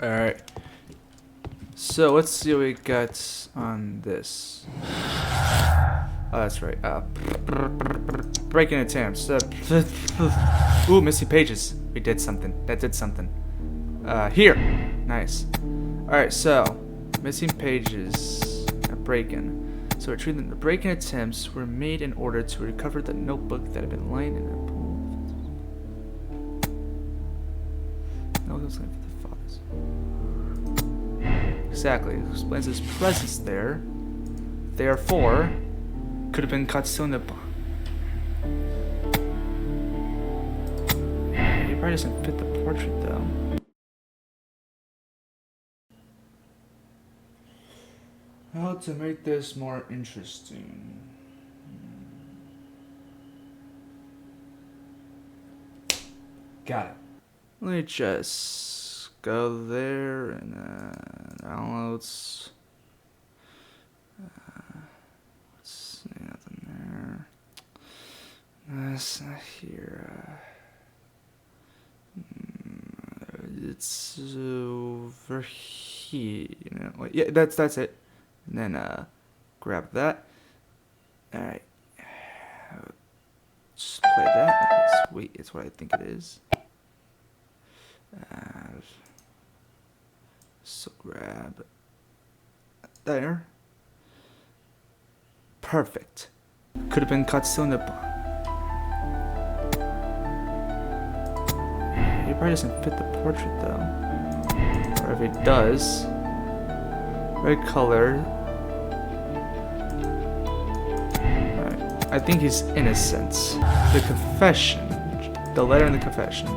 Alright. So let's see what we got on this. Oh, that's right. Breaking attempts. Ooh, missing pages. We did something. That did something. Here. Nice. Alright, so missing pages. Break-in. So retrieving the break-in attempts were made in order to recover the notebook that had been lying in a pool. No, it was like for the fathers. Exactly. It explains his presence there. Therefore, could have been caught still in the. He probably doesn't fit the portrait though. How to make this more interesting? Got it. Let me just go there and downloads. Let's see, nothing there. That's not here. It's over here. You know, wait, yeah, that's it. And then grab that. Alright. Just play that. Okay, sweet, it's what I think it is. So grab there. Perfect. Could have been cut still in the. He probably doesn't fit the portrait though. Or if it does, red color. Right. I think he's innocent. The confession, the letter in the confession.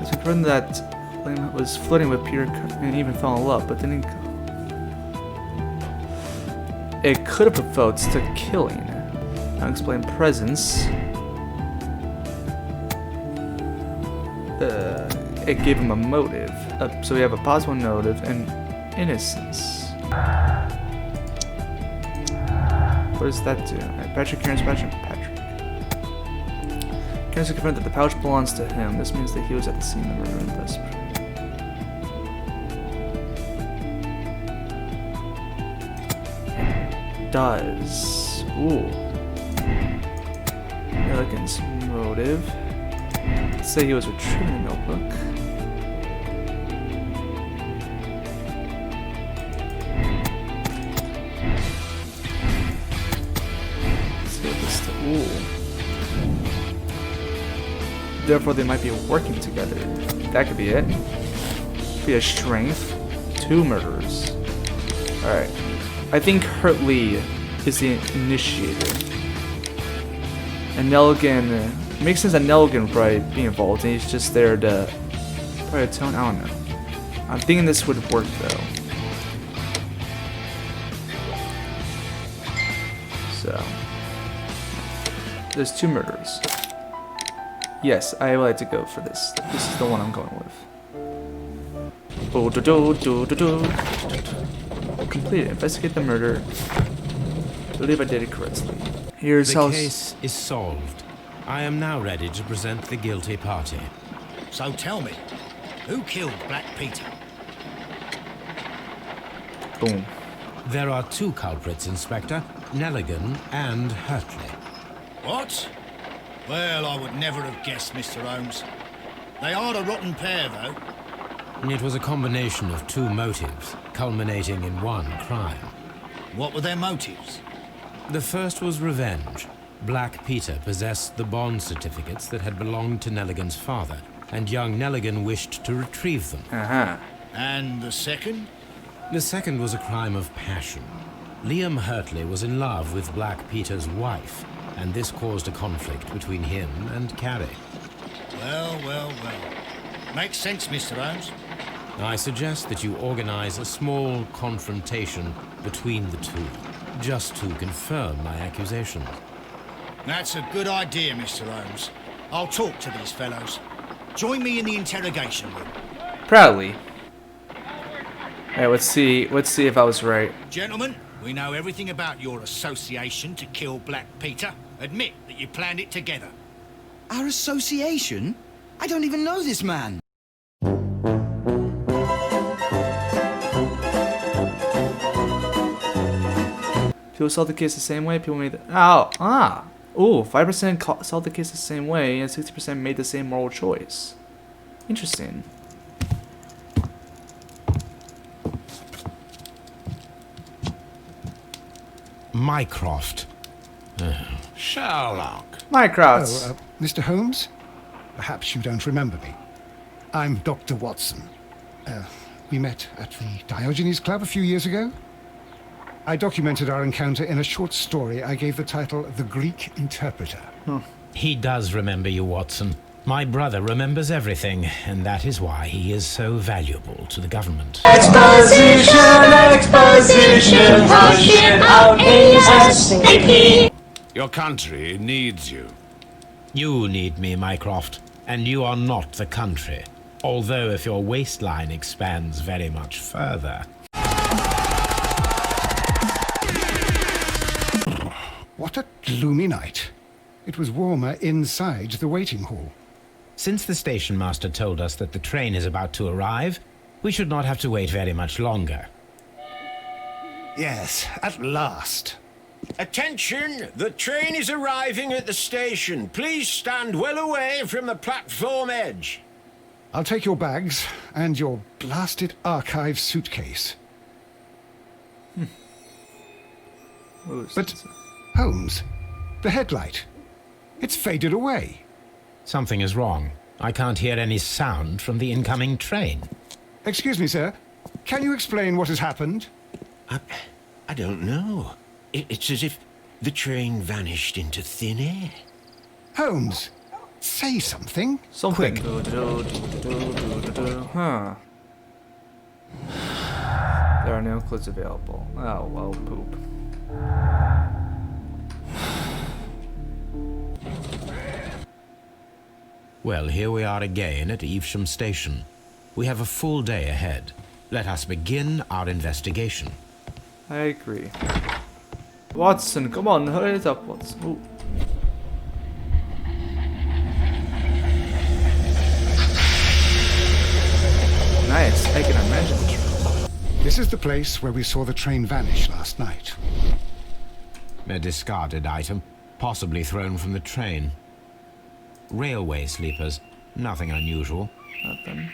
It's confirmed that William was flirting with Peter and even fell in love, but then it could have provoked to killing. Unexplained presence. It gave him a motive. So we have a possible motive and innocence. What does that do? Patrick Cairns, Patrick. Cairns confirmed that the pouch belongs to him. This means that he was at the scene of the murder and thus. It does. Ooh. Milligan's motive. Let's say he was retrieving a notebook. Ooh. Therefore, they might be working together. That could be it. Be a strength. 2 murderers. Alright. I think Hurtley is the initiator. And Nelligan. It makes sense that Nelligan would probably be involved, and he's just there to probably atone. I don't know. I'm thinking this would work though. So. There's 2 murders. Yes, I would like to go for this. This is the one I'm going with. Completed. Investigate the murder. I believe I did it correctly. Here's how. The case is solved. I am now ready to present the guilty party. So tell me, who killed Black Peter? Boom. There are 2 culprits, Inspector. Nelligan and Hurtley. What? Well, I would never have guessed, Mr. Holmes. They are a rotten pair, though. It was a combination of 2 motives, culminating in 1 crime. What were their motives? The first was revenge. Black Peter possessed the bond certificates that had belonged to Nelligan's father, and young Nelligan wished to retrieve them. And the second? The second was a crime of passion. Liam Hurtley was in love with Black Peter's wife, and this caused a conflict between him and Carrie. Well. Makes sense, Mr. Holmes. I suggest that you organize a small confrontation between the 2, just to confirm my accusations. That's a good idea, Mr. Holmes. I'll talk to these fellows. Join me in the interrogation room. Proudly. Alright, let's see if I was right. Gentlemen, we know everything about your association to kill Black Peter. Admit that you planned it together. Our association? I don't even know this man. People solved the case the same way. People made the... Oh, ah. Ooh, 5% solved the case the same way, and 60% made the same moral choice. Interesting. Mycroft. Sherlock. Minecraft. Oh, Mr. Holmes? Perhaps you don't remember me. I'm Dr. Watson. We met at the Diogenes Club a few years ago. I documented our encounter in a short story I gave the title The Greek Interpreter. He does remember you, Watson. My brother remembers everything, and that is why he is so valuable to the government. Exposition, hush it out ASAP. Your country needs you. You need me, Mycroft, and you are not the country. Although if your waistline expands very much further. What a gloomy night. It was warmer inside the waiting hall. Since the station master told us that the train is about to arrive, we should not have to wait very much longer. Yes, at last. Attention! The train is arriving at the station. Please stand well away from the platform edge. I'll take your bags and your blasted archive suitcase. But, Holmes, the headlight. It's faded away. Something is wrong. I can't hear any sound from the incoming train. Excuse me, sir. Can you explain what has happened? I don't know. It's as if the train vanished into thin air. Holmes, say something. Something. Quick. Huh. There are no clues available. Oh, well, poop. Well, here we are again at Evesham Station. We have a full day ahead. Let us begin our investigation. I agree. Watson, come on, hurry it up, Watson. Ooh. Nice, I can imagine. This is the place where we saw the train vanish last night. A discarded item, possibly thrown from the train. Railway sleepers, nothing unusual. Nothing.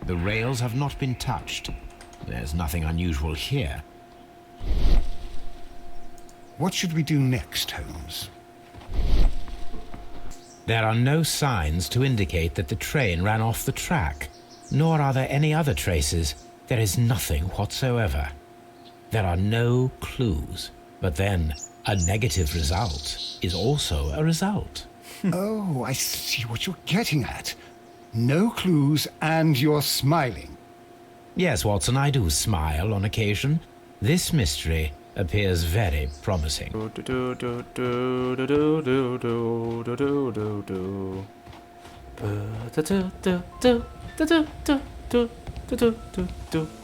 The rails have not been touched. There's nothing unusual here. What should we do next, Holmes? There are no signs to indicate that the train ran off the track, nor are there any other traces. There is nothing whatsoever. There are no clues, but then a negative result is also a result. Oh, I see what you're getting at. No clues and you're smiling. Yes, Watson, I do smile on occasion. This mystery appears very promising.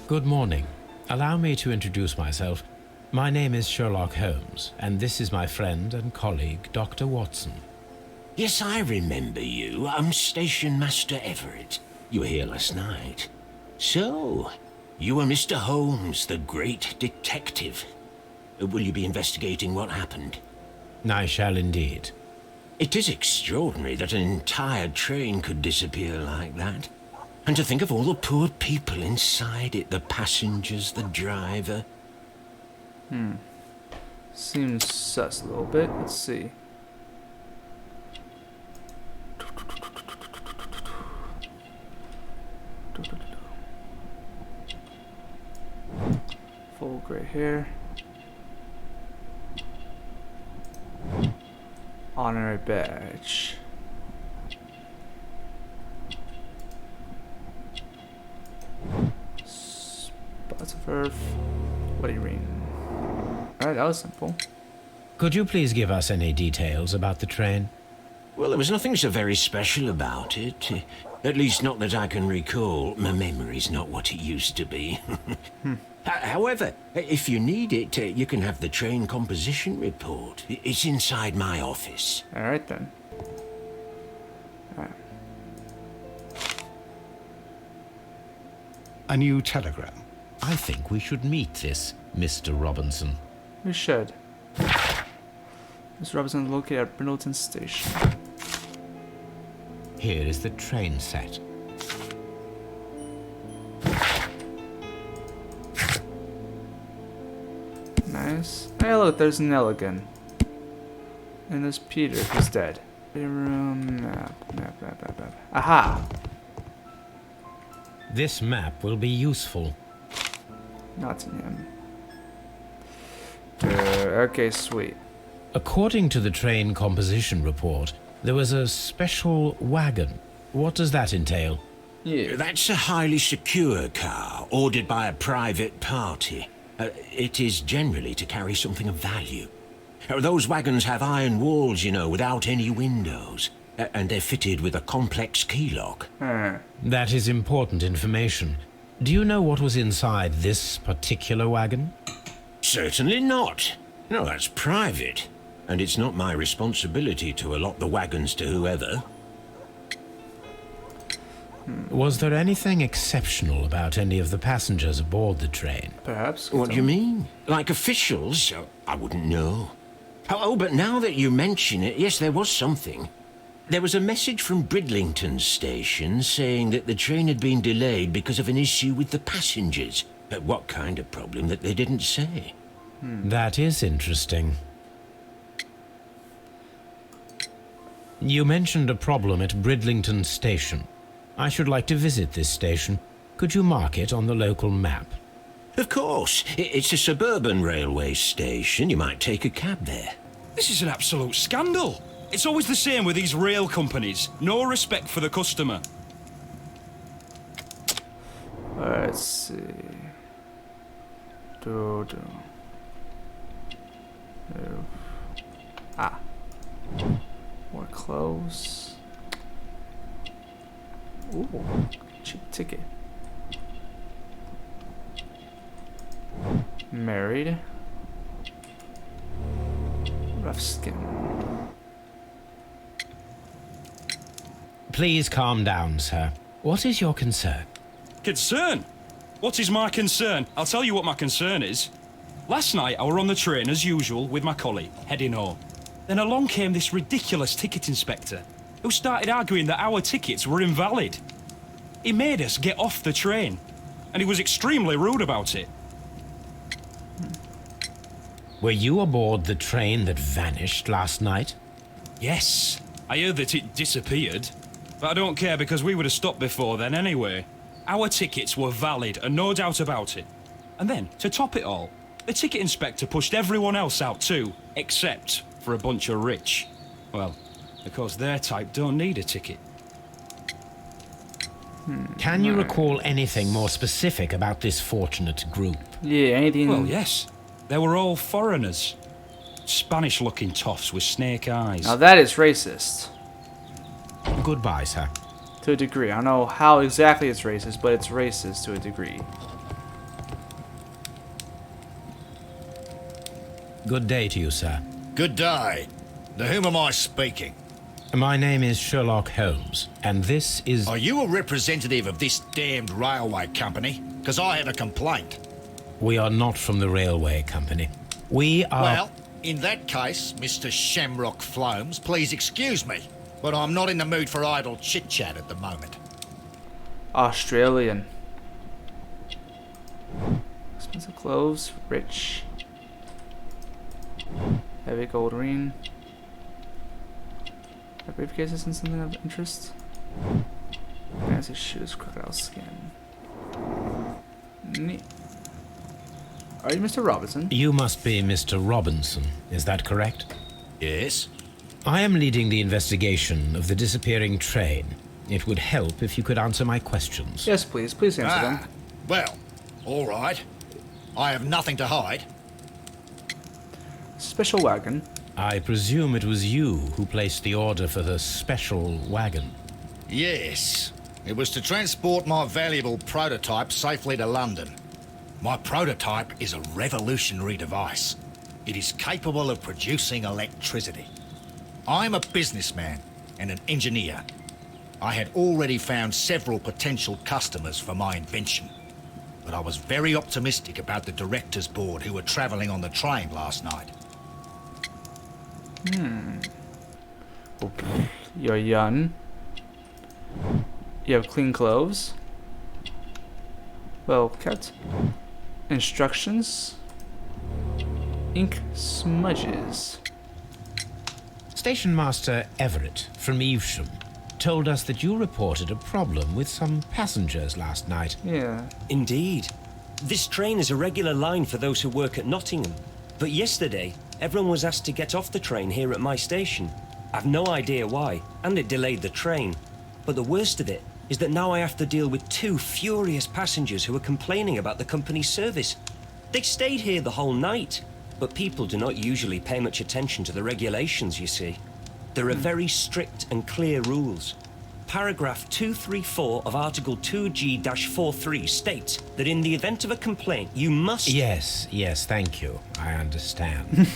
Good morning. Allow me to introduce myself. My name is Sherlock Holmes, and this is my friend and colleague, Dr. Watson. Yes, I remember you. I'm Station Master Everett. You were here last night. So, you were Mr. Holmes, the great detective. Will you be investigating what happened? I shall indeed. It is extraordinary that an entire train could disappear like that. And to think of all the poor people inside it, the passengers, the driver. Seems sus a little bit. Let's see. Full gray hair. Honorary badge. Spots of earth. Wedding ring. Alright, that was simple. Could you please give us any details about the train? Well, there was nothing so very special about it. At least not that I can recall. My memory's not what it used to be. However, if you need it, you can have the train composition report. It's inside my office. Alright then. A new telegram. I think we should meet this Mr. Robinson. We should. Mr. Robinson located at Brindleton Station. Here is the train set. Nice. Hey, look, there's Nell again. And there's Peter, who's dead. Room map. Aha! This map will be useful. Nottingham. Okay, sweet. According to the train composition report, there was a special wagon. What does that entail? Yeah. That's a highly secure car, ordered by a private party. It is generally to carry something of value. Those wagons have iron walls, you know, without any windows. And they're fitted with a complex key lock. That is important information. Do you know what was inside this particular wagon? Certainly not. No, that's private. And it's not my responsibility to allot the wagons to whoever. Was there anything exceptional about any of the passengers aboard the train? Perhaps. What do you mean? Like officials? I wouldn't know. Oh, but now that you mention it, yes, there was something. There was a message from Bridlington Station saying that the train had been delayed because of an issue with the passengers. But what kind of problem that they didn't say? That is interesting. You mentioned a problem at Bridlington Station. I should like to visit this station. Could you mark it on the local map? Of course. It's a suburban railway station. You might take a cab there. This is an absolute scandal. It's always the same with these rail companies. No respect for the customer. Let's see. Ah. More clothes. Ooh, cheap ticket. Married. Rough skin. Please calm down, sir. What is your concern? Concern? What is my concern? I'll tell you what my concern is. Last night I were on the train as usual with my colleague, heading home. Then along came this ridiculous ticket inspector, who started arguing that our tickets were invalid. He made us get off the train, and he was extremely rude about it. Were you aboard the train that vanished last night? Yes, I heard that it disappeared, but I don't care because we would have stopped before then anyway. Our tickets were valid and no doubt about it. And then, to top it all, the ticket inspector pushed everyone else out too, except for a bunch of rich. Well, because their type don't need a ticket. Can you recall anything more specific about this fortunate group? Yeah, anything. Well, yes. They were all foreigners. Spanish-looking toffs with snake eyes. Now that is racist. Goodbye, sir. To a degree. I don't know how exactly it's racist, but it's racist to a degree. Good day to you, sir. Good day. To whom am I speaking? My name is Sherlock Holmes, and this is... Are you a representative of this damned railway company? Because I have a complaint. We are not from the railway company. We are... Well, in that case, Mr. Shamrock Flomes, please excuse me, but I'm not in the mood for idle chit-chat at the moment. Australian. Expensive clothes, rich. Heavy gold ring. A briefcase isn't something of interest. Fancy shoes, crocodile skin. Neat. Are you Mr. Robinson? You must be Mr. Robinson, is that correct? Yes? I am leading the investigation of the disappearing train. It would help if you could answer my questions. Yes, please. Please answer them. Well, all right. I have nothing to hide. Special wagon. I presume it was you who placed the order for the special wagon. Yes. It was to transport my valuable prototype safely to London. My prototype is a revolutionary device. It is capable of producing electricity. I'm a businessman and an engineer. I had already found several potential customers for my invention. but I was very optimistic about the directors' board who were travelling on the train last night. You're young. You have clean clothes. Well kept. Instructions. Ink smudges. Station Master Everett from Evesham told us that you reported a problem with some passengers last night. Yeah. Indeed. This train is a regular line for those who work at Nottingham. But yesterday, everyone was asked to get off the train here at my station. I've no idea why, and it delayed the train. But the worst of it is that now I have to deal with 2 furious passengers who are complaining about the company's service. They stayed here the whole night, but people do not usually pay much attention to the regulations, you see. There are very strict and clear rules. Paragraph 234 of Article 2G-43 states that in the event of a complaint, you must... Yes, thank you. I understand.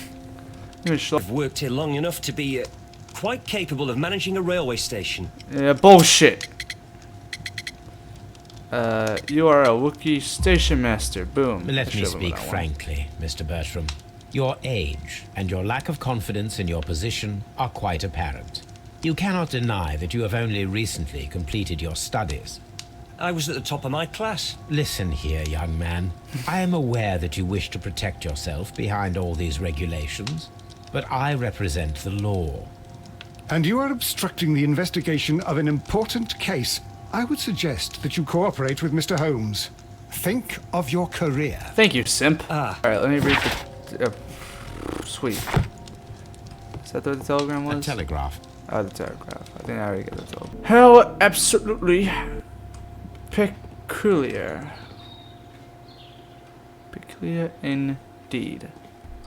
I've worked here long enough to be quite capable of managing a railway station. Yeah, bullshit. You are a Wookiee station master. Boom. Let me speak frankly, Mr. Bertram. Your age and your lack of confidence in your position are quite apparent. You cannot deny that you have only recently completed your studies. I was at the top of my class. Listen here, young man. I am aware that you wish to protect yourself behind all these regulations, but I represent the law. And you are obstructing the investigation of an important case. I would suggest that you cooperate with Mr. Holmes. Think of your career. Thank you, simp. Ah. Alright, let me read the... sweet. Is that what the telegram was? A telegraph. Oh, the telegraph. I think I already got the telegram. How absolutely peculiar. Peculiar indeed.